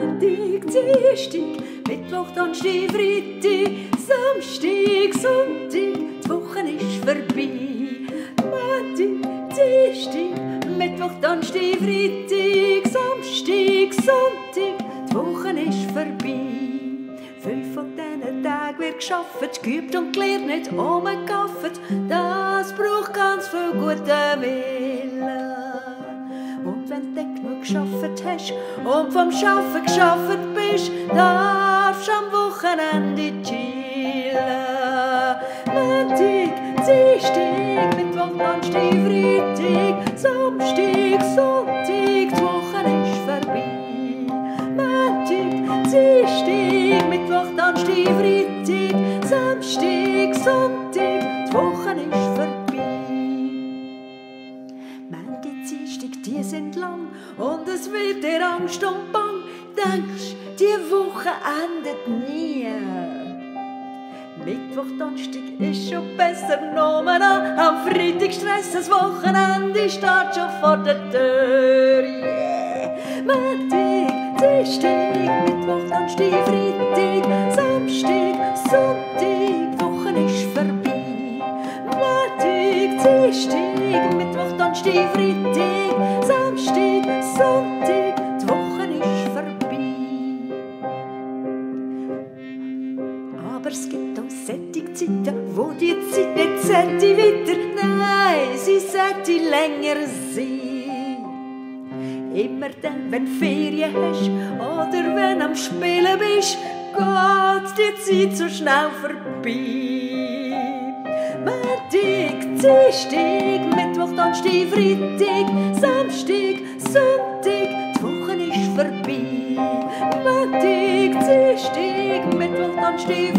Montag, Dienstag, Mittwoch, Donnerstag, Freitag, Samstag, Sonntag, die Woche ist vorbei. Montag, Dienstag, Mittwoch, Donnerstag, Freitag, Samstag, Sonntag, die Woche ist vorbei. 5 von diesen Tagen wird geschafft, geübt und gelernt, nicht umgekafft. Das braucht ganz viel guten Willen. Und wenn du genug geschafft hast und vom Schaffen geschafft bist, darfst du am Wochenende chillen. Montag, Dienstag, Mittwoch, Donnerstag, Freitag, Samstag, Sonntag, die Woche ist vorbei. Montag, Dienstag, Mittwoch, Donnerstag, Freitag, Samstag, Sonntag, die Woche ist vorbei. Montag, Dienstag, die sind lang und es wird dir Angst und Bang. Denkst, die Woche endet nie. Mittwoch, Donnerstag ist schon besser genommen an. Am Freitag Stress, das Wochenende steht schon vor der Tür. Yeah. Montag, Dienstag, Mittwoch, Donnerstag, Freitag, Samstag, Sonntag, die Woche ist vorbei. Montag, Dienstag, Mittwoch, Donnerstag, Freitag, Samstag, Sonntag, die Woche ist vorbei. Aber es gibt auch solche Zeiten, wo die Zeit nicht sollte weiter, nein, sie sollte länger sein. Immer dann, wenn du Ferien hast oder wenn du am Spielen bist, geht die Zeit so schnell vorbei. Montag, Dienstag, Mittwoch, Donnerstag, Freitag, Samstag, Sonntag, die Woche ist vorbei. Montag, Dienstag, Mittwoch, Donnerstag,